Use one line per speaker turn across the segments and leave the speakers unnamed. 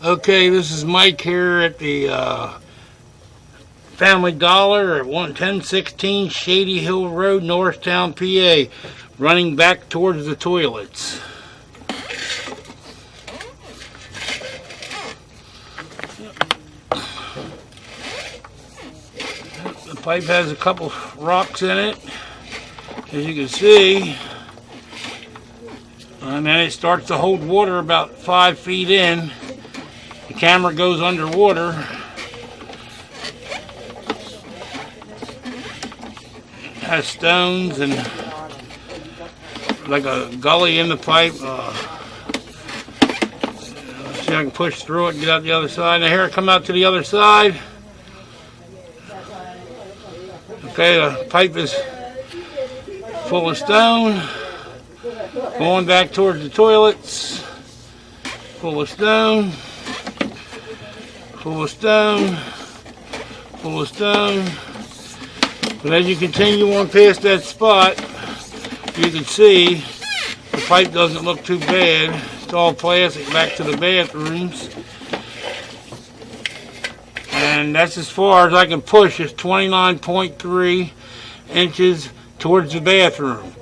Okay, this is Mike here at the Family Dollar at 1016 Shady Hill Road, Norristown, PA, running back towards the toilets. The pipe has a couple rocks in it, as you can see, and then it starts to hold water about 5 feet in. The camera goes underwater. It has stones and like a gully in the pipe. See, I can push through it and get out the other side. Now here I come out to the other side. Okay, the pipe is full of stone. Going back towards the toilets. Full of stone. Full of stone. Full of stone. But as you continue on past that spot, you can see the pipe doesn't look too bad. It's all plastic back to the bathrooms. And that's as far as I can push. It's 29.3 inches towards the bathroom.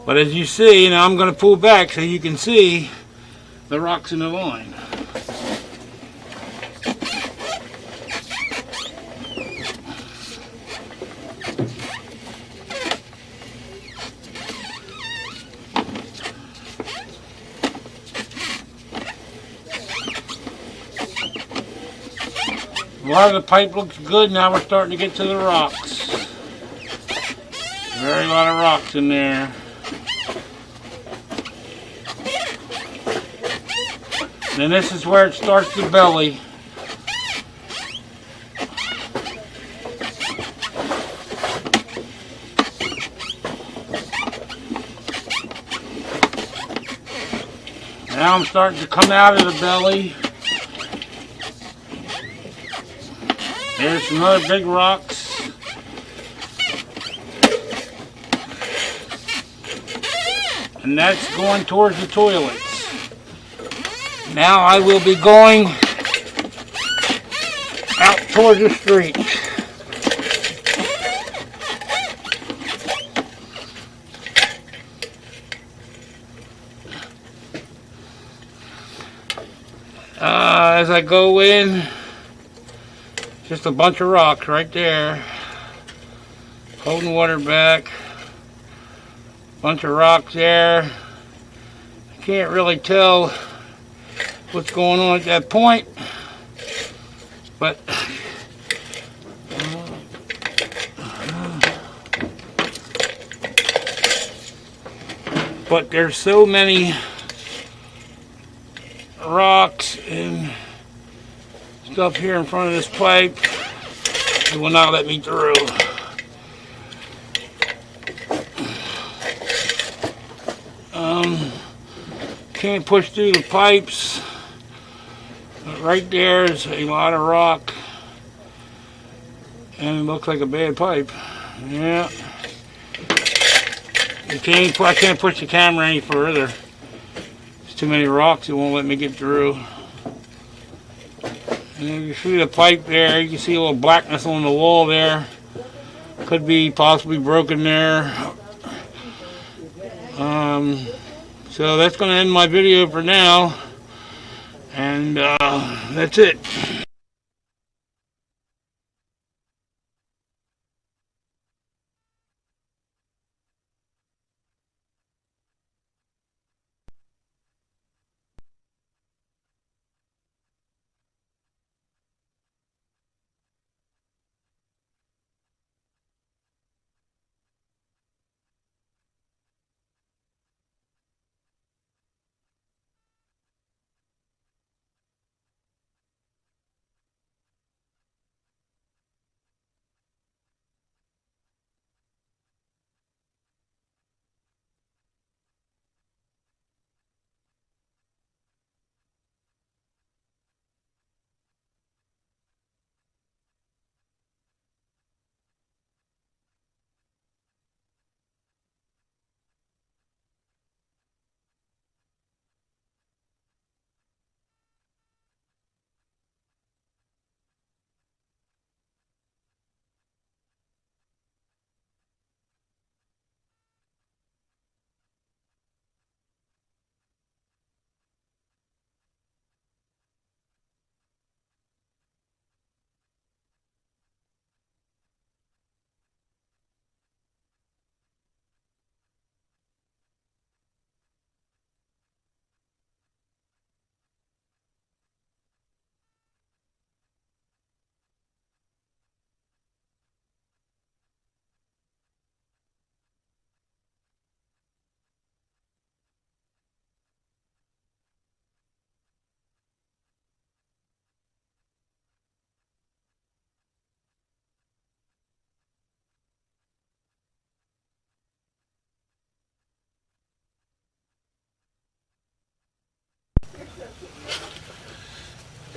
But as you see, now I'm going to pull back so you can see the rocks in the line. A lot of the pipe looks good. Now we're starting to get to the rocks. Very lot of rocks in there. And this is where it starts to belly. Now I'm starting to come out of the belly. There's some other big rocks. And that's going towards the toilets. Now I will be going out towards the street. As I go in, just a bunch of rocks right there, holding water back. Bunch of rocks there. I can't really tell what's going on at that point, but there's so many rocks and stuff here in front of this pipe, it will not let me through. Can't push through the pipes. But right there is a lot of rock, and it looks like a bad pipe. Yeah. I can't push the camera any further. There's too many rocks. It won't let me get through. And if you see the pipe there, you can see a little blackness on the wall there. Could be possibly broken there. So that's going to end my video for now. And that's it.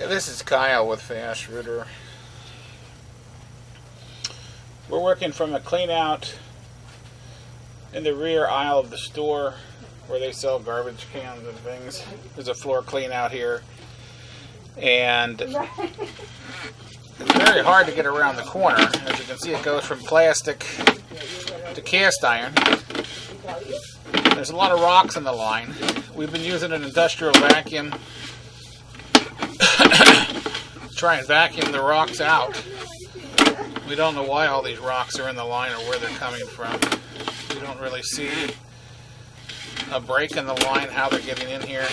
This is Kyle with Fast Rooter. We're working from a clean out in the rear aisle of the store where they sell garbage cans and things. There's a floor clean out here, and it's very hard to get around the corner. As you can see, it goes from plastic to cast iron. There's a lot of rocks in the line. We've been using an industrial vacuum try and vacuum the rocks out. We don't know why all these rocks are in the line or where they're coming from. We don't really see a break in the line, how they're getting in here.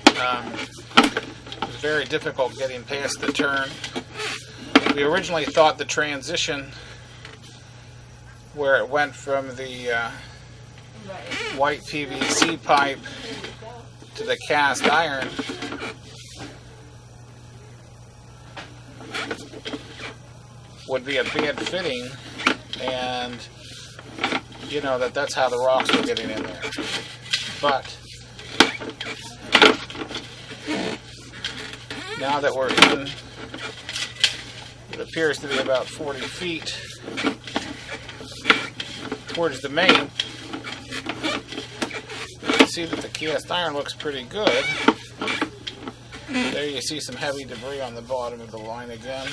It was very difficult getting past the turn. We originally thought the transition where it went from the white PVC pipe to the cast iron would be a bad fitting, and you know that's how the rocks were getting in there. But now that we're in, it appears to be about 40 feet towards the main. You can see that the cast iron looks pretty good. There you see some heavy debris on the bottom of the line again.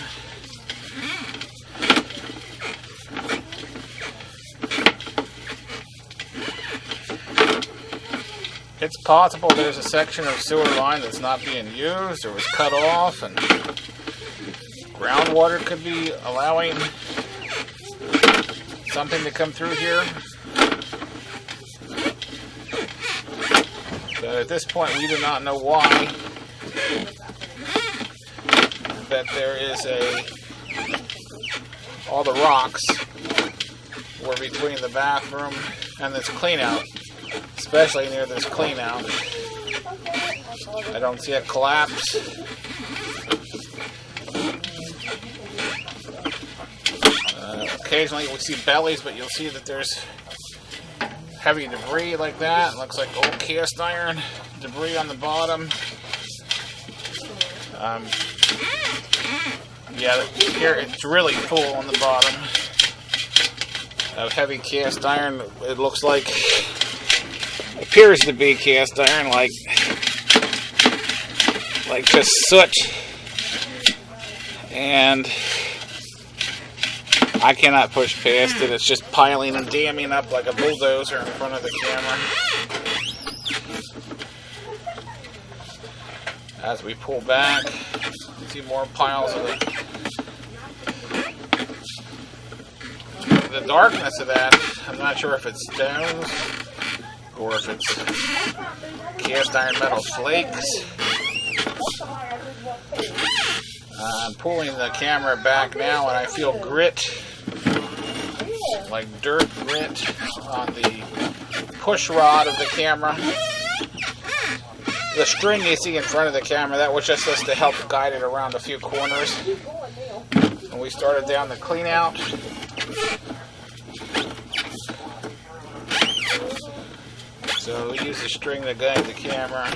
It's possible there's a section of sewer line that's not being used or was cut off, and groundwater could be allowing something to come through here. But at this point, we do not know why that there is all the rocks were between the bathroom and this clean out, especially near this clean out. I don't see a collapse. Occasionally we see bellies, but you'll see that there's heavy debris like that. It looks like old cast iron debris on the bottom. Yeah, here it's really full on the bottom of heavy cast iron. It looks like, appears to be cast iron, like just soot, and I cannot push past it. It's just piling and damming up like a bulldozer in front of the camera. As we pull back, you see more piles of the darkness of that. I'm not sure if it's stones or if it's cast iron metal flakes. I'm pulling the camera back now, and I feel grit, like dirt grit, on the push rod of the camera. The string you see in front of the camera, that was just us to help guide it around a few corners. And we started down the clean out. So we use the string to guide the camera.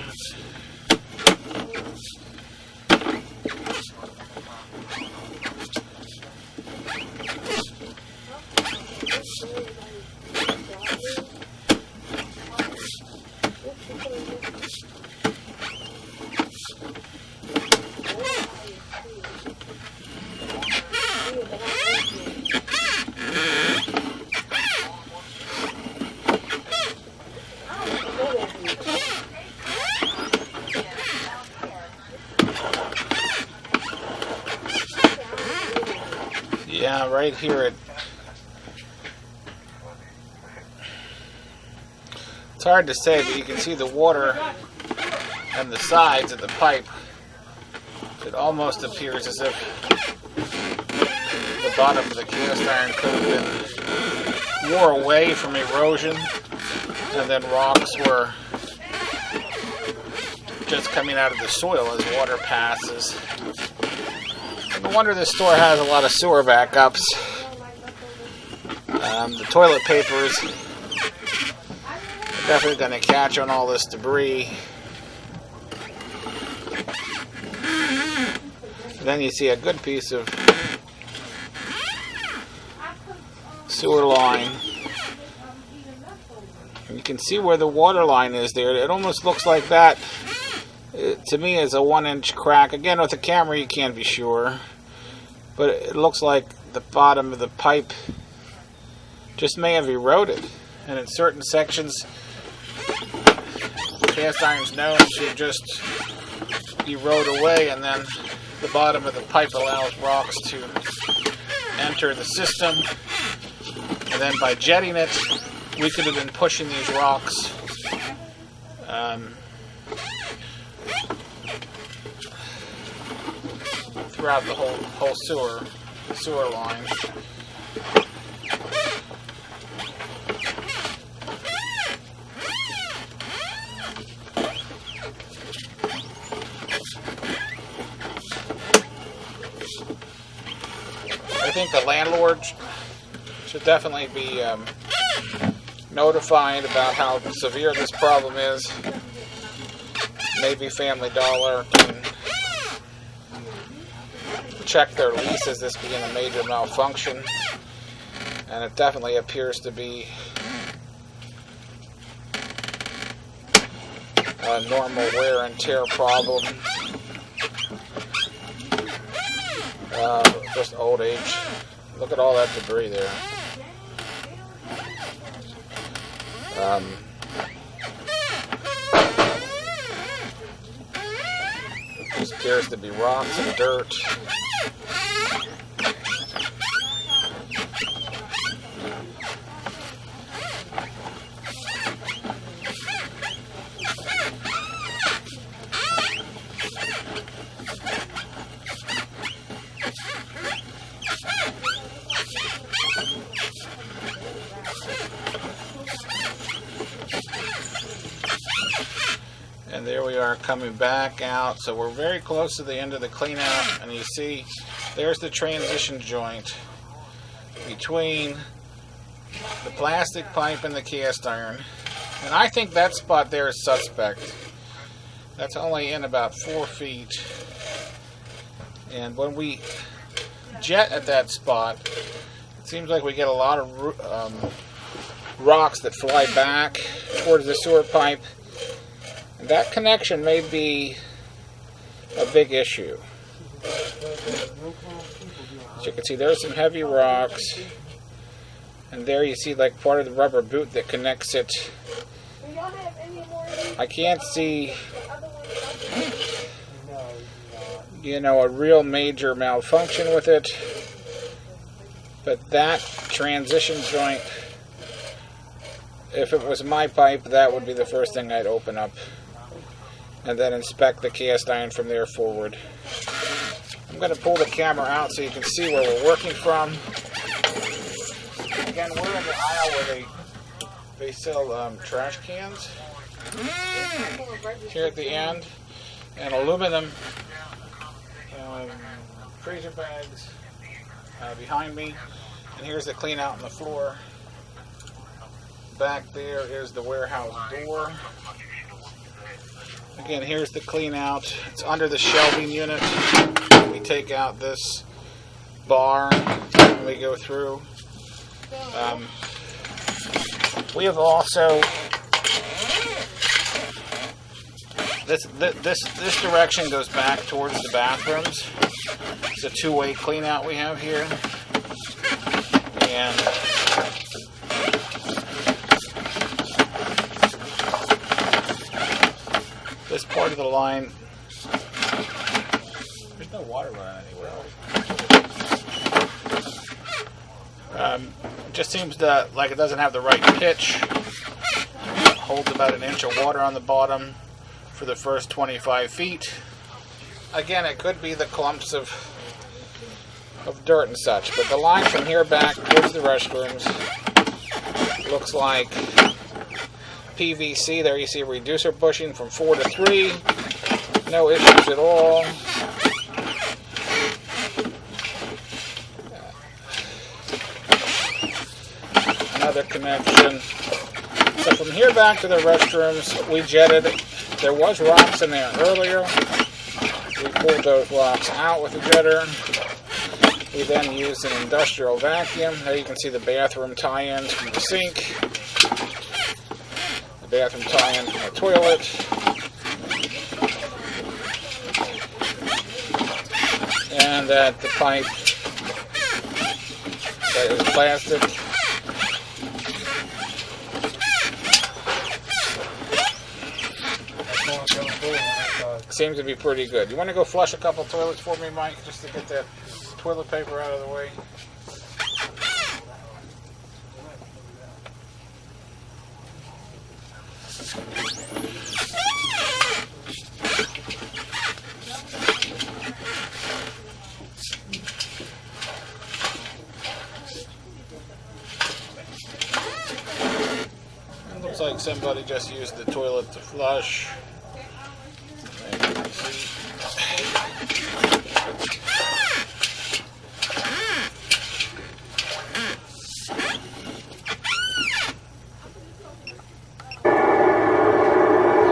Yeah, right here it's hard to say, but you can see the water and the sides of the pipe. It almost appears as if the bottom of the cast iron could have been wore away from erosion, and then rocks were just coming out of the soil as water passes. No wonder this store has a lot of sewer backups. The toilet papers are definitely going to catch on all this debris. Then you see a good piece of sewer line. And you can see where the water line is there. It almost looks like that, to me, is a 1-inch crack. Again, with the camera you can't be sure. But it looks like the bottom of the pipe just may have eroded. And in certain sections, cast iron's known to just erode away, and then the bottom of the pipe allows rocks to enter the system. And then by jetting it, we could have been pushing these rocks throughout the whole sewer line. I think the landlord should definitely be notified about how severe this problem is. Maybe Family Dollar can check their lease as this being a major malfunction, and it definitely appears to be a normal wear and tear problem. Just old age. Look at all that debris there. This appears to be rocks and dirt. And there we are coming back out. So we're very close to the end of the clean out, and you see there's the transition joint between the plastic pipe and the cast iron. And I think that spot there is suspect. That's only in about 4 feet. And when we jet at that spot, it seems like we get a lot of rocks that fly back towards the sewer pipe. And that connection may be a big issue. As you can see, there's some heavy rocks. And there you see like part of the rubber boot that connects it. I can't see, a real major malfunction with it. But that transition joint, if it was my pipe, that would be the first thing I'd open up. And then inspect the cast iron from there forward. I'm going to pull the camera out so you can see where we're working from. Again, we're in the aisle where they sell trash cans here at the end, and aluminum freezer bags behind me. And here's the clean out on the floor. Back there is the warehouse door. Again, here's the clean out. It's under the shelving unit. We take out this bar and we go through. We have also this direction goes back towards the bathrooms. It's a two-way clean out we have here. And this part of the line, there's no water running anywhere else. It just seems like it doesn't have the right pitch. It holds about an inch of water on the bottom for the first 25 feet. Again, it could be the clumps of dirt and such, but the line from here back towards the restrooms looks like PVC. There you see a reducer bushing from 4 to 3. No issues at all. Another connection. So from here back to the restrooms, we jetted. There was rocks in there earlier. We pulled those rocks out with the jetter. We then used an industrial vacuum. There you can see the bathroom tie-ins from the sink, the bathroom tie-in from the toilet, and that the pipe that is plastic. Seems to be pretty good. You want to go flush a couple toilets for me, Mike, just to get that toilet paper out of the way? It looks like somebody just used the toilet to flush.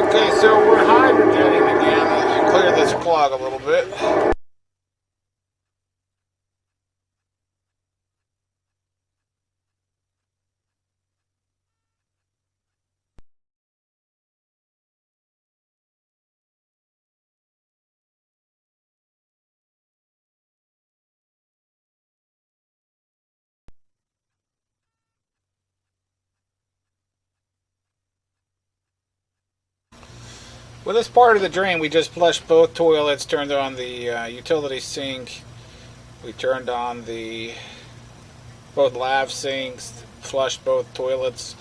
Okay, so we're hydrogetting again and clear this clog a little bit. With this part of the drain, we just flushed both toilets, turned on the utility sink, we turned on the both lav sinks, flushed both toilets.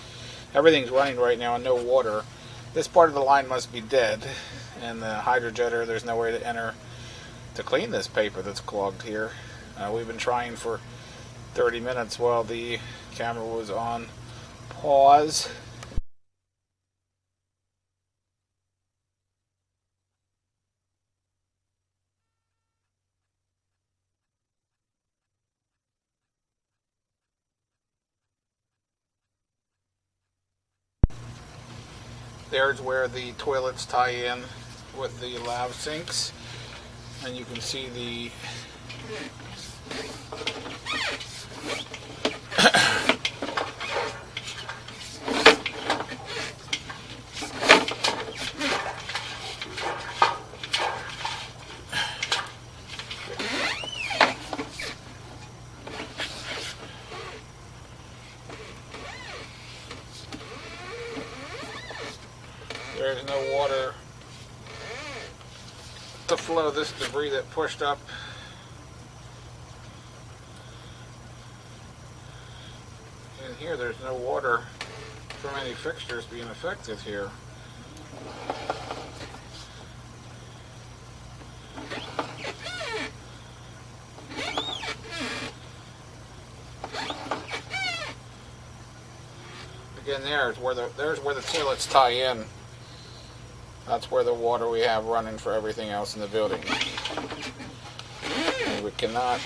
Everything's running right now and no water. This part of the line must be dead, and the hydrojetter, there's no way to enter to clean this paper that's clogged here. We've been trying for 30 minutes while the camera was on pause. There's where the toilets tie in with the lav sinks, and you can see the there's no water to flow this debris that pushed up. And here there's no water from any fixtures being affected here. Again, there's where the toilets tie in. That's where the water we have running for everything else in the building. And we cannot.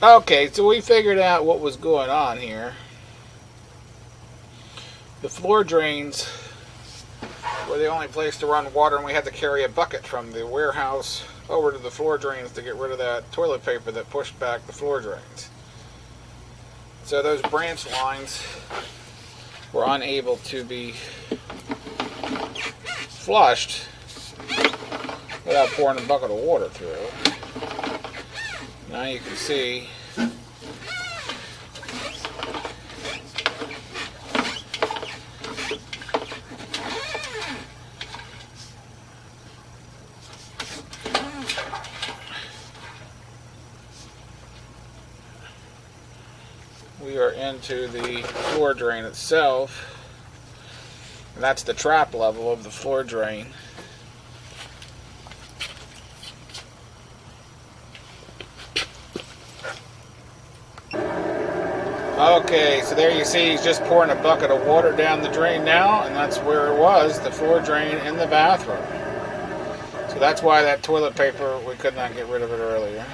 Okay, so we figured out what was going on here. The floor drains were the only place to run water, and we had to carry a bucket from the warehouse over to the floor drains to get rid of that toilet paper that pushed back the floor drains. So those branch lines were unable to be flushed without pouring a bucket of water through. Now you can see we are into the floor drain itself, and that's the trap level of the floor drain. Okay, so there you see he's just pouring a bucket of water down the drain now, and that's where it was, the floor drain in the bathroom. So that's why that toilet paper, we could not get rid of it earlier.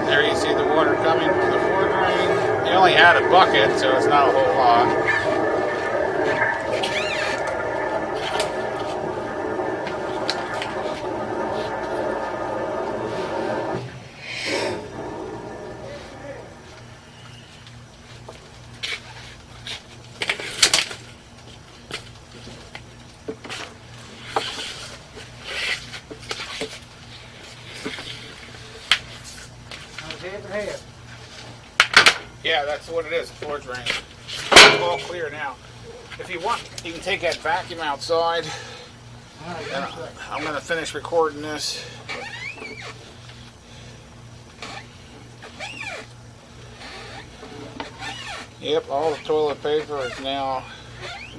There you see the water coming from the floor drain. He only had a bucket, so it's not a whole lot. Yeah, that's what it is, floor drain. It's all clear now. If you want, you can take that vacuum outside. And I'm going to finish recording this. Yep, all the toilet paper is now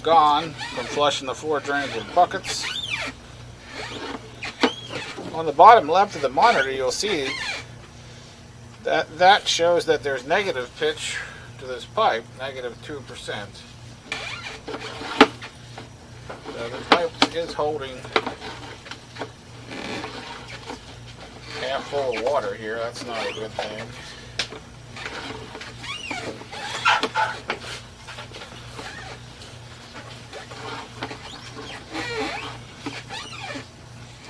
gone from flushing the floor drains with buckets. On the bottom left of the monitor, you'll see that shows that there's negative pitch to this pipe, negative 2%. So the pipe is holding half full of water here. That's not a good thing.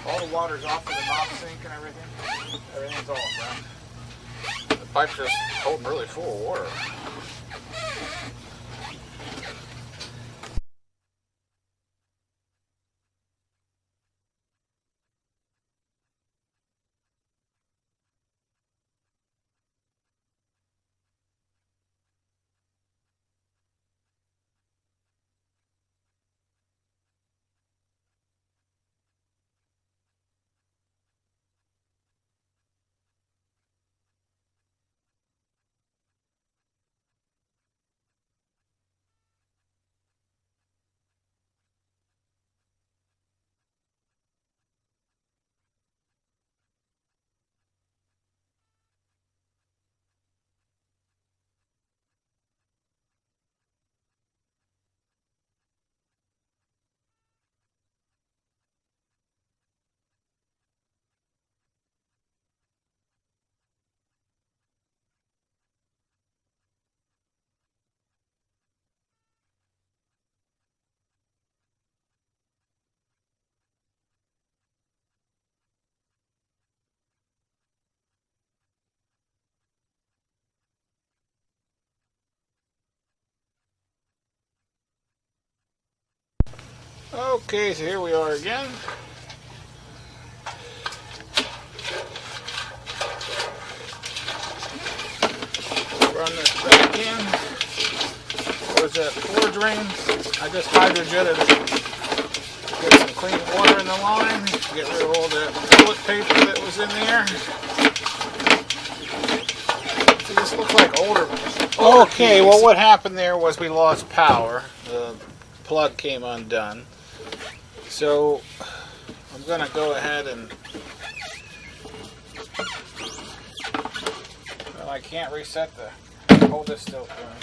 All the water's off of the mop sink and everything. Everything's off, right? The pipe's just holding really full of water. Okay, so here we are again. Run this back in. Where's that floor drain? I just hydrojetted it. Get some clean water in the line. Get rid of all the toilet paper that was in there. So this looks like older. Okay, well what happened there was we lost power. The plug came undone. So I'm going to go ahead and, well, I can't reset the, hold this still for me.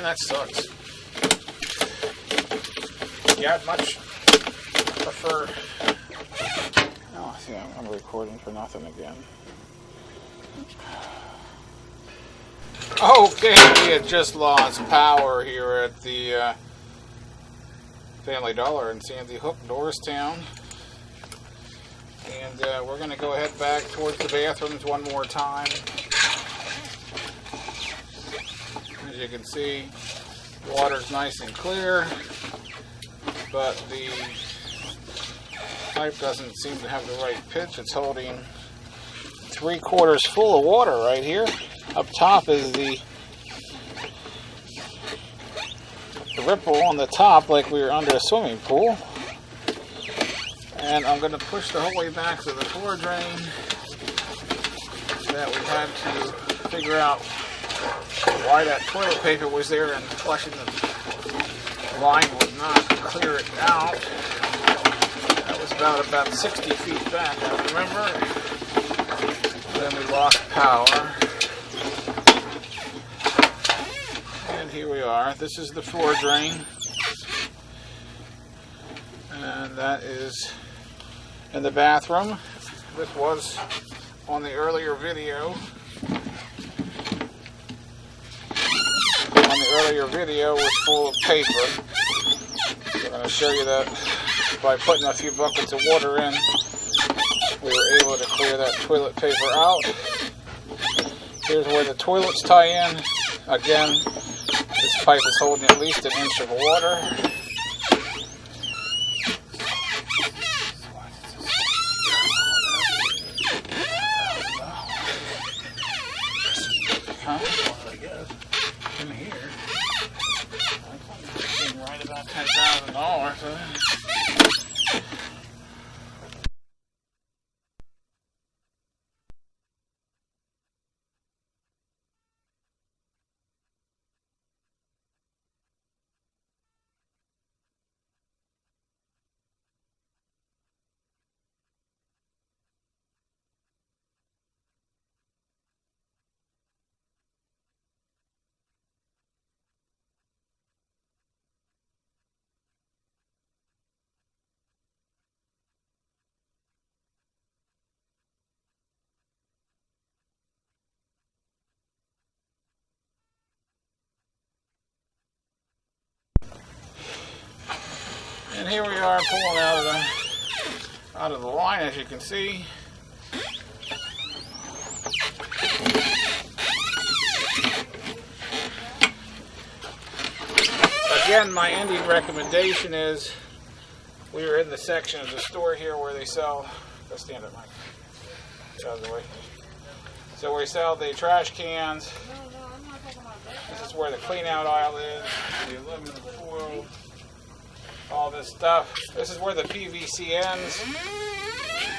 that sucks. Yeah, I'd much prefer... Oh, see, I'm recording for nothing again. Okay, we had just lost power here at the Family Dollar in Sandy Hook, Norristown. And we're going to go ahead back towards the bathrooms one more time. As you can see, water's nice and clear, but the pipe doesn't seem to have the right pitch. It's holding 3/4 full of water right here. Up top is the ripple on the top, like we were under a swimming pool. And I'm going to push the whole way back to the floor drain that we had to figure out why that toilet paper was there, and flushing the line would not clear it out. That was about 60 feet back, I remember. Then we lost power. And here we are. This is the floor drain. And that is in the bathroom. This was on the earlier video. Was full of paper. I'm going to show you that by putting a few buckets of water in, we were able to clear that toilet paper out. Here's where the toilets tie in. Again, this pipe is holding at least an inch of water. In here, right about $10,000. And here we are pulling out of the line, as you can see. Again, my ending recommendation is, we are in the section of the store here where they sell, go stand up, Mike, get out of the way. So where we sell the trash cans. This is where the clean out aisle is, the aluminum foil, all this stuff. This is where the PVC ends.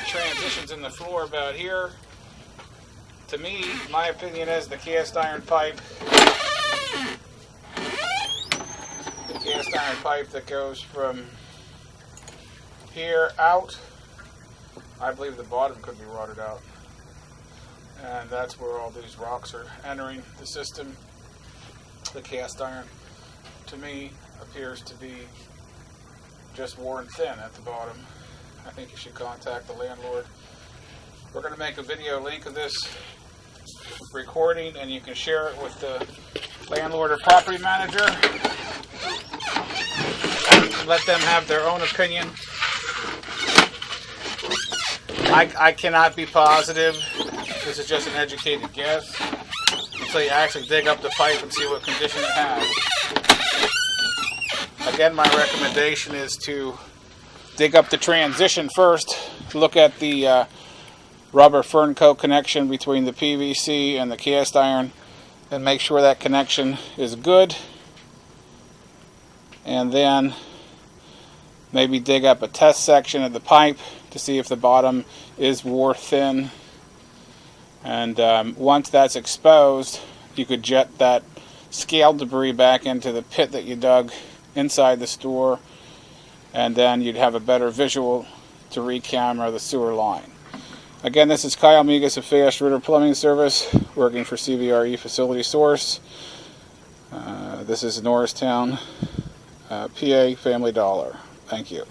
Transitions in the floor about here. To me, my opinion is the cast iron pipe. The cast iron pipe that goes from here out. I believe the bottom could be rotted out. And that's where all these rocks are entering the system. The cast iron, to me, appears to be just worn thin at the bottom. I think you should contact the landlord. We're going to make a video link of this recording, and you can share it with the landlord or property manager. Let them have their own opinion. I cannot be positive. This is just an educated guess until you actually dig up the pipe and see what condition it has. Again, my recommendation is to dig up the transition first, look at the rubber fern coat connection between the PVC and the cast iron, and make sure that connection is good, and then maybe dig up a test section of the pipe to see if the bottom is wore thin. And once that's exposed, you could jet that scale debris back into the pit that you dug inside the store, and then you'd have a better visual to re-camera the sewer line. Again, this is Kyle Migas of Fast Ritter Plumbing Service, working for CBRE Facility Source. This is Norristown, PA Family Dollar. Thank you.